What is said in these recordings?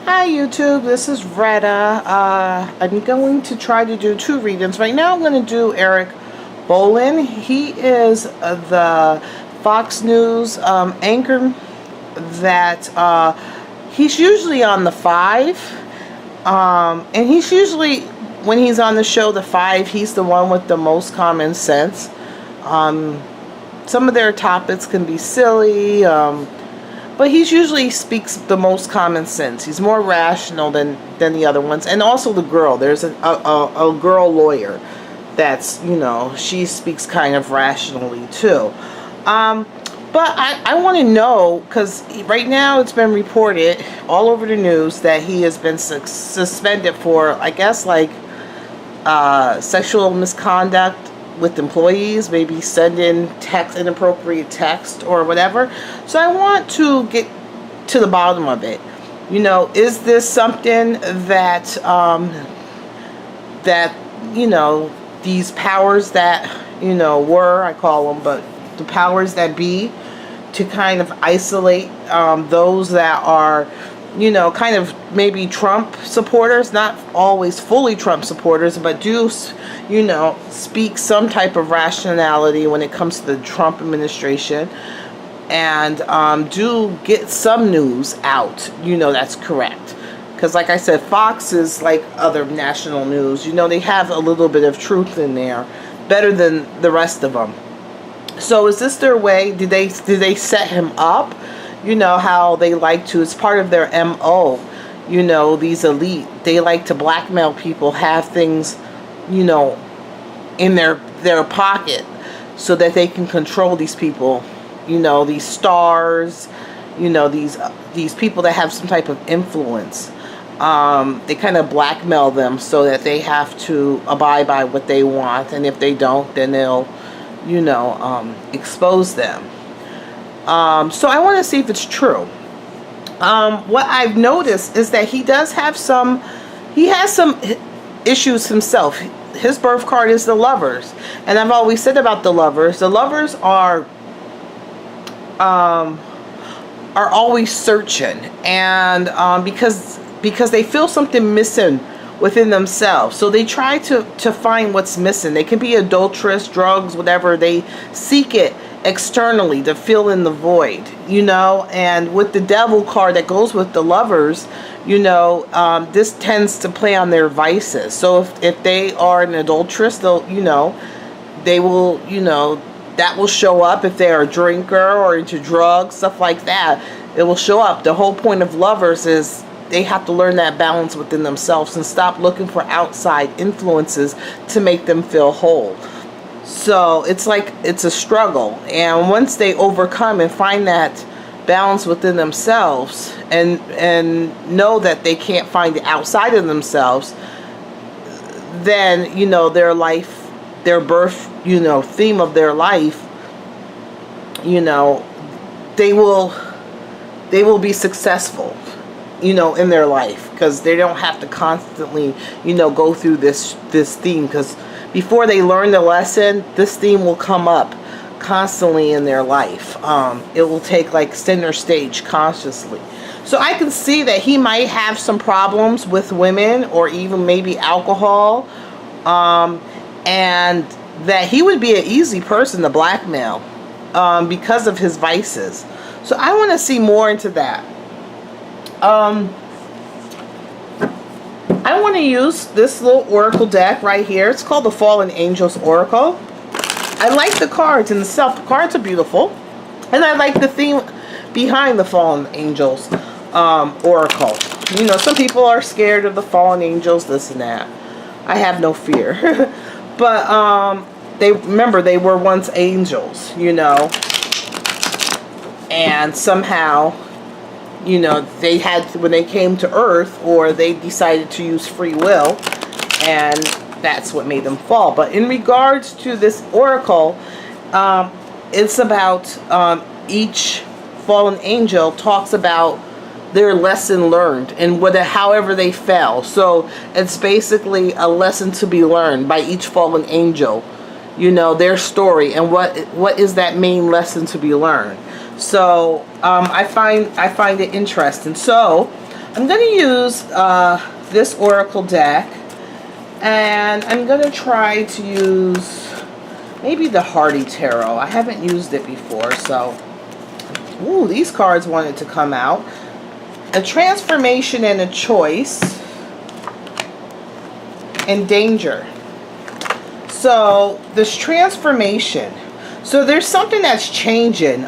Hi YouTube, this is Retta. I'm going to try to do two readings. Right now I'm going to do Eric Bolling. He is the Fox News anchor that he's usually on the 5. And he's usually, when he's on the show, the 5, he's the one with the most common sense. Some of their topics can be silly, but he usually speaks the most common sense. He's more rational than the other ones. And also the girl. There's a girl lawyer that's, she speaks kind of rationally too. But I want to know, because right now it's been reported all over the news that he has been suspended for, I guess, like sexual misconduct with employees, maybe sending inappropriate text or whatever. So I want to get to the bottom of it. Is this something that these powers that I call them, but the powers that be, to kind of isolate those that are kind of maybe Trump supporters, not always fully Trump supporters, but do, speak some type of rationality when it comes to the Trump administration, and do get some news out, that's correct. Because like I said, Fox is like other national news. They have a little bit of truth in there, better than the rest of them. So is this their way? Did they set him up? How they like to, it's part of their MO, these elite, they like to blackmail people, have things, in their pocket, so that they can control these people, these stars, these people that have some type of influence. They kind of blackmail them so that they have to abide by what they want, and if they don't, then they'll, expose them. So I want to see if it's true. What I've noticed is that he has some issues himself. His birth card is the Lovers. And I've always said about the Lovers are always searching. And because they feel something missing within themselves. So they try to find what's missing. They can be adulterous, drugs, whatever. They seek it externally to fill in the void, and with the Devil card that goes with the Lovers, this tends to play on their vices. So if they are an adulteress, they'll, they will, that will show up. If they're a drinker or into drugs, stuff like that, it will show up. The whole point of Lovers is they have to learn that balance within themselves and stop looking for outside influences to make them feel whole. So it's like it's a struggle, and once they overcome and find that balance within themselves, and know that they can't find it outside of themselves, then their life, their birth, theme of their life, they will be successful, in their life, because they don't have to constantly, go through this theme, because before they learn the lesson, this theme will come up constantly in their life. It will take like center stage consciously. So I can see that he might have some problems with women, or even maybe alcohol, and that he would be an easy person to blackmail because of his vices. So I want to see more into that. I want to use this little oracle deck right here. It's called the Fallen Angels Oracle. I like the cards in itself. The cards are beautiful. And I like the theme behind the Fallen Angels Oracle. Some people are scared of the fallen angels, this and that. I have no fear. But they were once angels, and somehow, they had, when they came to Earth, or they decided to use free will, and that's what made them fall. But in regards to this oracle, it's about each fallen angel talks about their lesson learned, and however they fell. So it's basically a lesson to be learned by each fallen angel, their story, and what is that main lesson to be learned. So I find it interesting. So I'm going to use this Oracle deck, and I'm going to try to use maybe the Hardy Tarot. I haven't used it before, so... Ooh, these cards wanted to come out. A transformation and a choice. And danger. So, this transformation. So, there's something that's changing.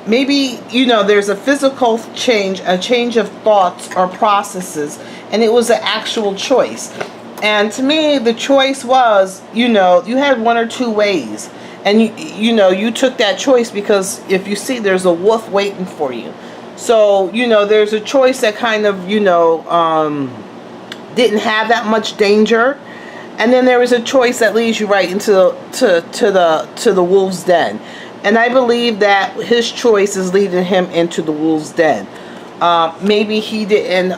Maybe, you know, there's a physical change, a change of thoughts or processes, and it was an actual choice. And to me, the choice was, you know, you had one or two ways. And, you know, you took that choice because if you see, there's a wolf waiting for you. So, you know, there's a choice that kind of, you know, didn't have that much danger. And then there is a choice that leads you right into the wolf's den. And I believe that his choice is leading him into the wolf's den. Maybe he didn't...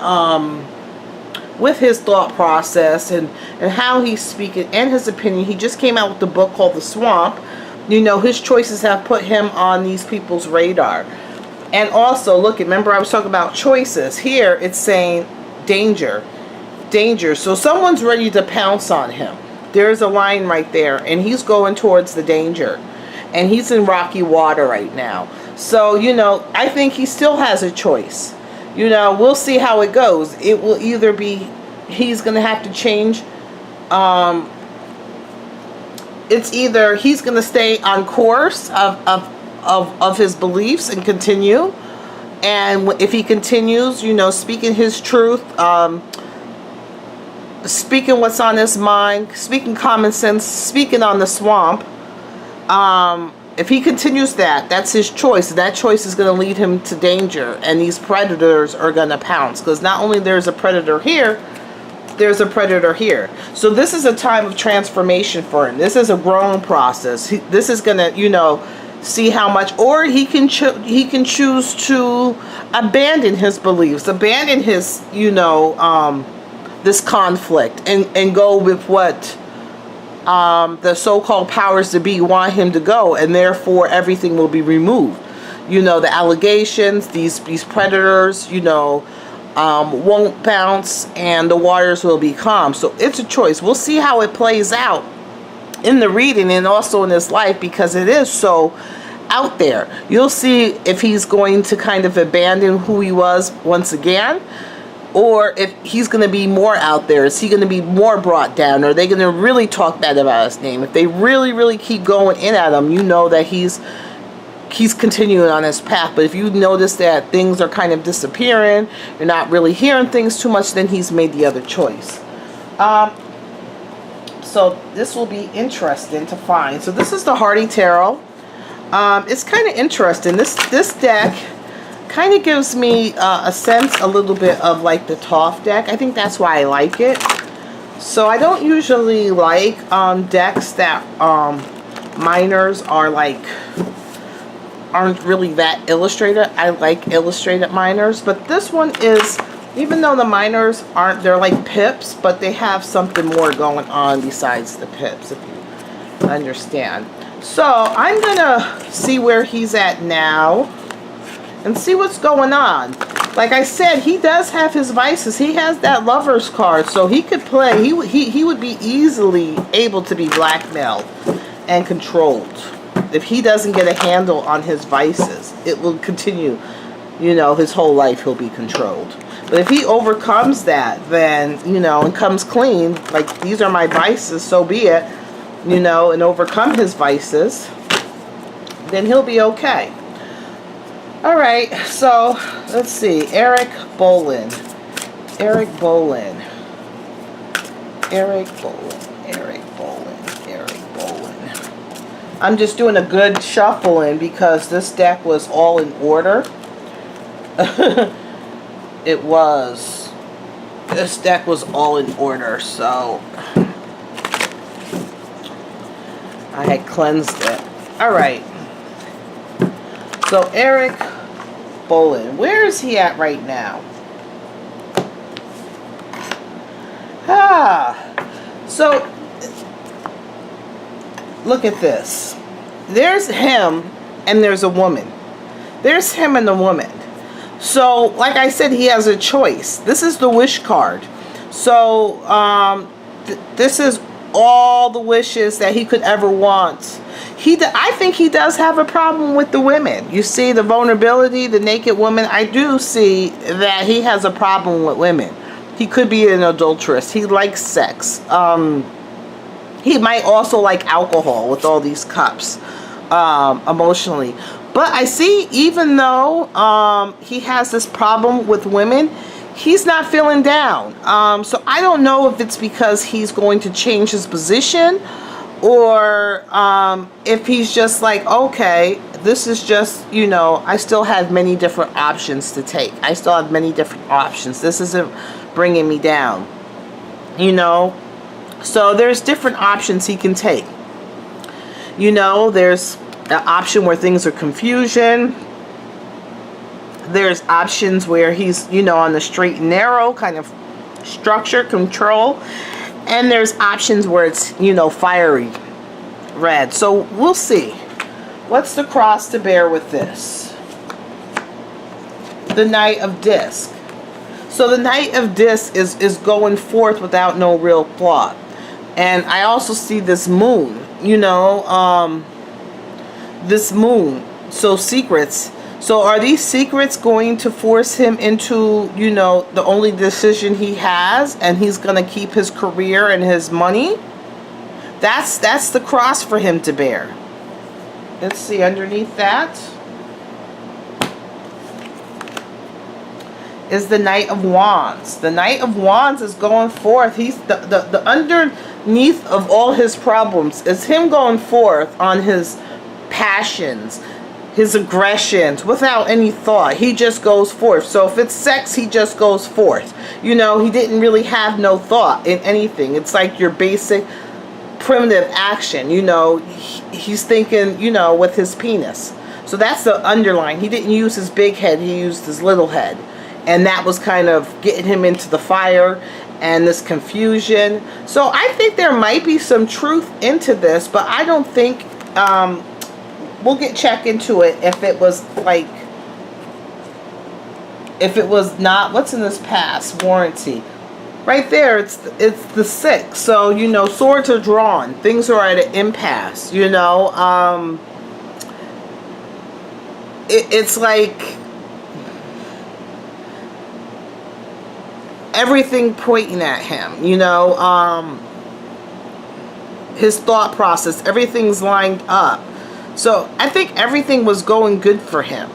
with his thought process and how he's speaking and his opinion. He just came out with the book called The Swamp. You know, his choices have put him on these people's radar. And also, look, remember I was talking about choices. Here, it's saying danger. Danger. So someone's ready to pounce on him. There's a line right there. And he's going towards the danger. And he's in rocky water right now. So, you know, I think he still has a choice. You know, we'll see how it goes. It will either be, he's going to have to change. It's either he's going to stay on course of his beliefs and continue. And if he continues, you know, speaking his truth, speaking what's on his mind, speaking common sense, speaking on the swamp, if he continues that, that's his choice. That choice is going to lead him to danger. And these predators are going to pounce. Because not only there's a predator here, there's a predator here. So this is a time of transformation for him. This is a growing process. This is going to, you know, see how much. Or he can choose to abandon his beliefs. Abandon his, you know, this conflict. And go with what... the so-called powers to be want him to go, and therefore everything will be removed. You know, the allegations, these predators, you know, won't bounce, and the waters will be calm. So it's a choice. We'll see how it plays out in the reading and also in his life, because it is so out there. You'll see if he's going to kind of abandon who he was once again, or if he's going to be more out there. Is he going to be more brought down? Or are they going to really talk bad about his name? If they really, really keep going in at him, you know that he's continuing on his path. But if you notice that things are kind of disappearing, you're not really hearing things too much, then he's made the other choice. So this will be interesting to find. So this is the Hardy Tarot. It's kind of interesting. This deck kind of gives me a sense a little bit of like the Thoth deck. I think that's why I like it. So I don't usually like decks that minors aren't really that illustrated. I like illustrated minors, but this one is, even though the minors aren't, they're like pips, but they have something more going on besides the pips, if you understand. So I'm gonna see where he's at now and see what's going on. Like I said, he does have his vices. He has that Lover's card, so he could play. He would be easily able to be blackmailed and controlled. If he doesn't get a handle on his vices, it will continue, you know, his whole life he'll be controlled. But if he overcomes that, then, you know, and comes clean, like, these are my vices, so be it, you know, and overcome his vices, then he'll be okay. All right, so let's see. Eric Bolling. Eric Bolling. Eric Bolling. Eric Bolling. Eric Bolling. I'm just doing a good shuffling because this deck was all in order. It was. This deck was all in order, so I had cleansed it. All right. So Eric Bolling, where is he at right now? So look at this. There's him and there's a woman. There's him and the woman. So, like I said, he has a choice. This is the wish card. So, this is all the wishes that he could ever want. I think he does have a problem with the women. You see the vulnerability, the naked woman. I do see that he has a problem with women. He could be an adulteress. He likes sex. He might also like alcohol with all these cups, emotionally. But I see, even though he has this problem with women, he's not feeling down. So I don't know if it's because he's going to change his position, or if he's just like, okay, this is just, you know, I still have many different options to take. I still have many different options. This isn't bringing me down, you know. So there's different options he can take. You know, there's an option where things are confusion. There's options where he's, you know, on the straight and narrow kind of structure, control. And there's options where it's, you know, fiery red. So we'll see. What's the cross to bear with this? The Knight of Disc. So the Knight of Disc is going forth without no real plot. And I also see this moon, you know, this moon. So secrets. So are these secrets going to force him into, you know, the only decision he has, and he's going to keep his career and his money? That's the cross for him to bear. Let's see underneath that is the Knight of Wands. The Knight of Wands is going forth. He's the underneath of all his problems is him going forth on his passions, his aggressions, without any thought. He just goes forth. So if it's sex, he just goes forth. You know, he didn't really have no thought in anything. It's like your basic primitive action. You know, he's thinking, you know, with his penis. So that's the underline. He didn't use his big head, he used his little head. And that was kind of getting him into the fire and this confusion. So I think there might be some truth into this, but I don't think, we'll check into it if it was like, if it was not, what's in this past warranty? Right there, it's the 6. So, you know, swords are drawn. Things are at an impasse, you know. It's like everything pointing at him, you know. His thought process, everything's lined up. So I think everything was going good for him,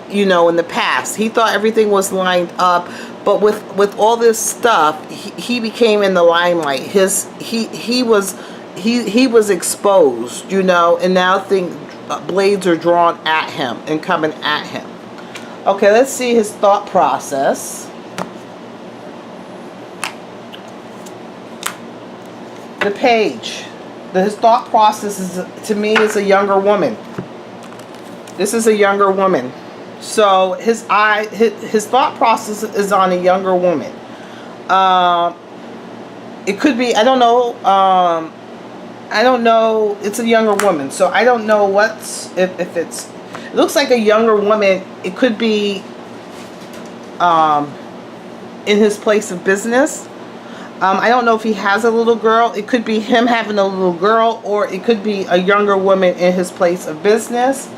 you know, in the past. He thought everything was lined up, but with all this stuff, he became in the limelight. He was exposed, you know, and now blades are drawn at him and coming at him. Okay, let's see his thought process. The Page. His thought process is, to me, is a younger woman. This is a younger woman. So his thought process is on a younger woman. It could be, I don't know. I don't know. It's a younger woman. So I don't know if it's, it looks like a younger woman. It could be in his place of business. I don't know if he has a little girl. It could be him having a little girl, or it could be a younger woman in his place of business.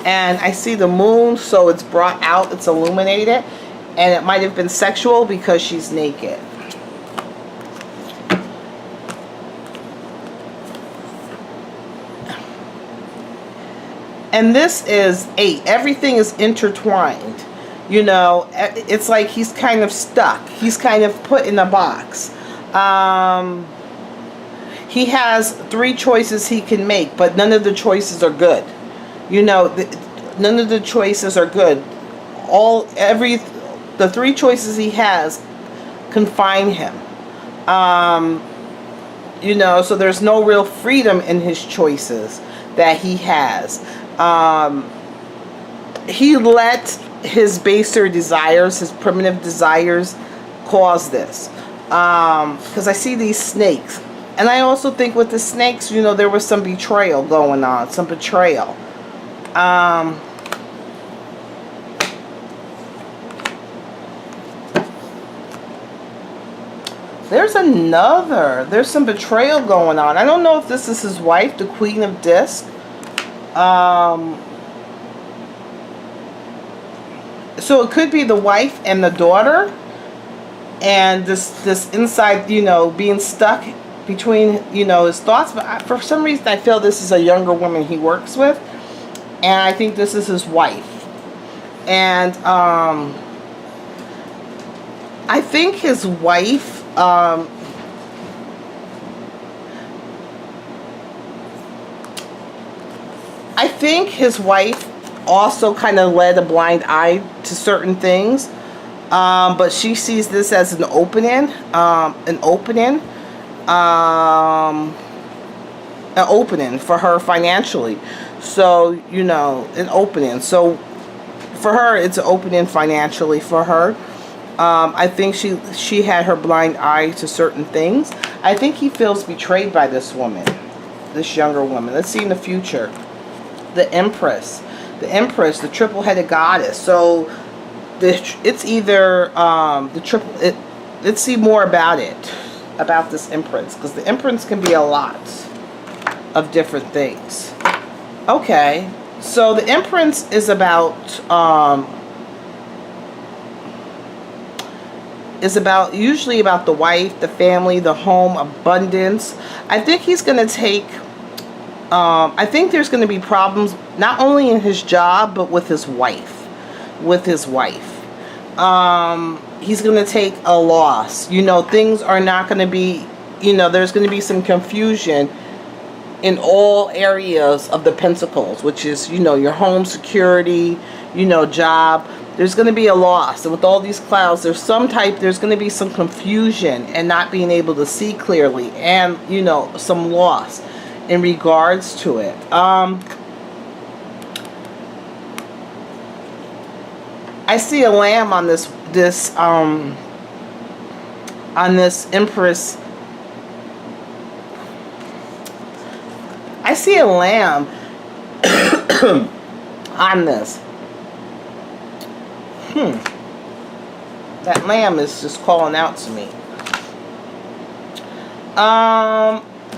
And I see the moon, so it's brought out, it's illuminated. And it might have been sexual because she's naked. And this is 8. Everything is intertwined. You know, it's like he's kind of stuck. He's kind of put in a box. He has 3 choices he can make, but none of the choices are good. You know, none of the choices are good. The 3 choices he has confine him. You know, so there's no real freedom in his choices that he has. He let his baser desires, his primitive desires, cause this. Because I see these snakes. And I also think with the snakes, you know, there was some betrayal going on. Some betrayal. There's some betrayal going on. I don't know if this is his wife, the Queen of Disc. So it could be the wife and the daughter, and this inside, being stuck between, his thoughts. But for some reason, I feel this is a younger woman he works with, and I think this is his wife. And I think his wife, also kind of led a blind eye to certain things, but she sees this as an opening for her financially. So, an opening. So for her, it's an opening financially for her. I think she had her blind eye to certain things. I think he feels betrayed by this woman, this younger woman. Let's see in the future. The Empress, the triple-headed goddess. So it's either let's see more about this Empress, because the Empress can be a lot of different things. Okay, so the Empress is usually about the wife, the family, the home, abundance. I think he's going to take, I think there's going to be problems not only in his job, but with his wife. He's going to take a loss. Things are not going to be, there's going to be some confusion in all areas of the Pentacles, which is, your home, security, job. There's going to be a loss. And with all these clouds, there's going to be some confusion and not being able to see clearly, and, some loss in regards to it. I see a lamb on this Empress. I see a lamb on this. That lamb is just calling out to me.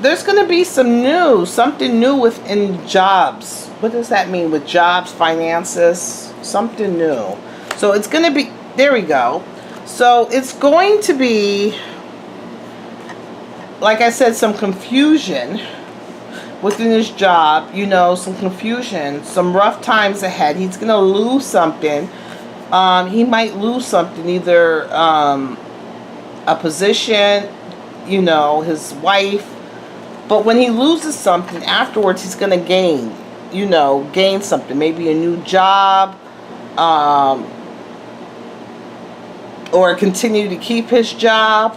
There's going to be something new within jobs. What does that mean with jobs, finances? Something new. So it's going to be, there we go. So it's going to be, like I said, some confusion within his job, some confusion, some rough times ahead. He's going to lose something. He might lose something, either a position, his wife. But when he loses something, afterwards he's going to gain something. Maybe a new job, or continue to keep his job.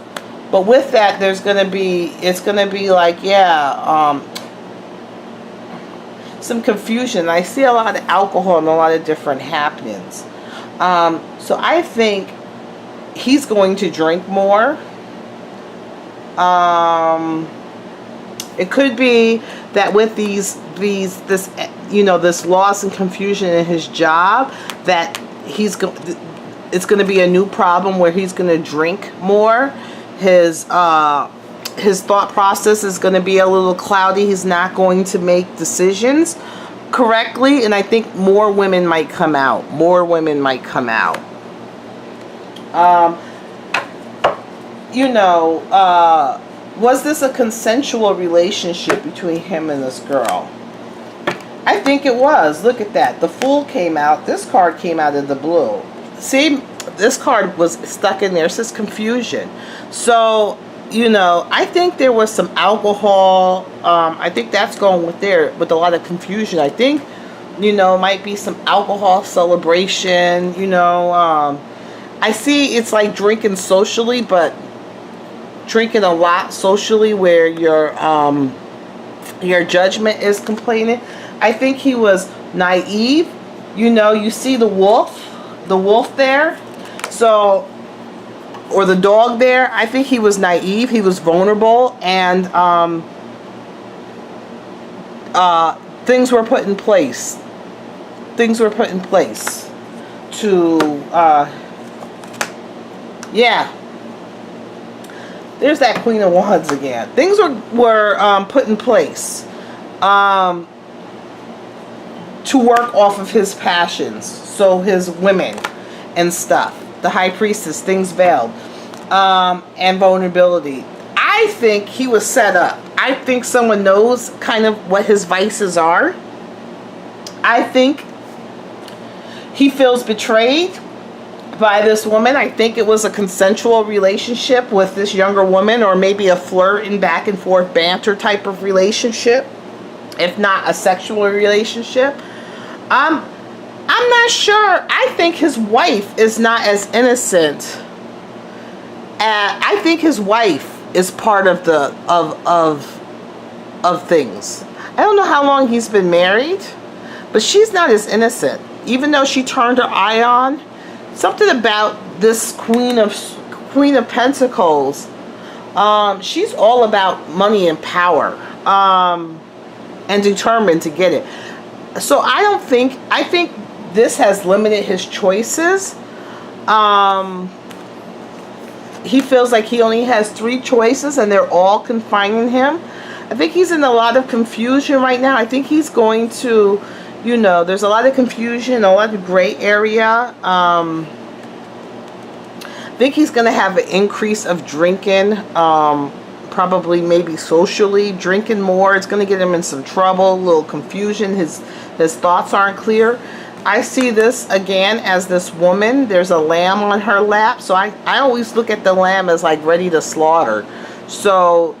But with that, it's going to be like, some confusion. I see a lot of alcohol and a lot of different happenings. So I think he's going to drink more. It could be that with this loss and confusion in his job, that it's going to be a new problem where he's going to drink more. His thought process is going to be a little cloudy. He's not going to make decisions correctly, and I think more women might come out. Was this a consensual relationship between him and this girl? I think it was. Look at that. The Fool came out. This card came out of the blue. See, this card was stuck in there. It says confusion. So, I think there was some alcohol. I think that's going with a lot of confusion. I think, might be some alcohol celebration. I see it's like drinking socially, but drinking a lot socially where your judgment is complaining. I think he was naive. You see the wolf there. So, or the dog there. I think he was naive. He was vulnerable, and things were put in place. To There's that Queen of Wands again. Things were put in place to work off of his passions. So his women and stuff. The High Priestess, things veiled. And vulnerability. I think he was set up. I think someone knows kind of what his vices are. I think he feels betrayed by this woman. I think it was a consensual relationship with this younger woman, or maybe a flirt and back and forth banter type of relationship, if not a sexual relationship. I'm not sure. I think his wife is not as innocent. I think his wife is part of the of things. I don't know how long he's been married, but she's not as innocent. Even though she turned her eye on, something about this Queen of Pentacles, she's all about money and power, and determined to get it. So I think this has limited his choices. He feels like he only has 3 choices and they're all confining him. I think he's in a lot of confusion right now. I think he's going to, there's a lot of confusion, a lot of gray area. I think he's going to have an increase of drinking, probably maybe socially, drinking more. It's going to get him in some trouble, a little confusion. His thoughts aren't clear. I see this again as this woman. There's a lamb on her lap. So I always look at the lamb as like ready to slaughter. So,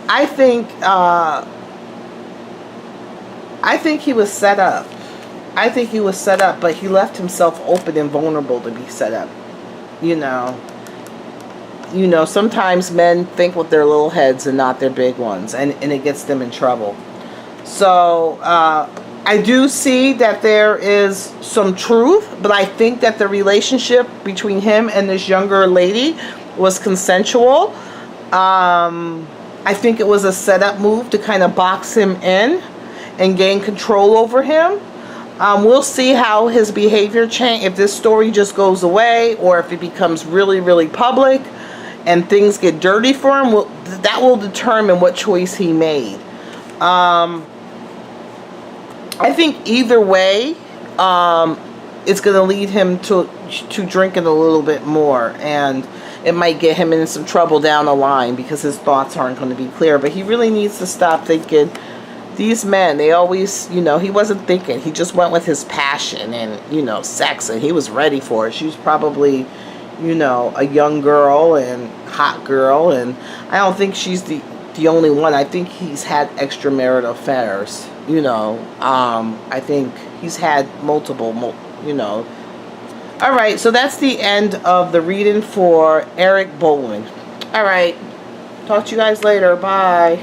I think he was set up. I think he was set up, but he left himself open and vulnerable to be set up. Sometimes men think with their little heads and not their big ones, and it gets them in trouble. So I do see that there is some truth, but I think that the relationship between him and this younger lady was consensual. I think it was a setup move to kind of box him in and gain control over him. We'll see how his behavior changes, if this story just goes away or if it becomes really, really public and things get dirty for him. That will determine what choice he made. I think either way, it's going to lead him to drinking a little bit more, and it might get him in some trouble down the line because his thoughts aren't going to be clear. But he really needs to stop thinking. These men, they always, he wasn't thinking. He just went with his passion and, sex, and he was ready for it. She was probably, a young girl and hot girl, and I don't think she's the only one. I think he's had extramarital affairs, I think he's had multiple, All right, so that's the end of the reading for Eric Bolling. All right, talk to you guys later. Bye.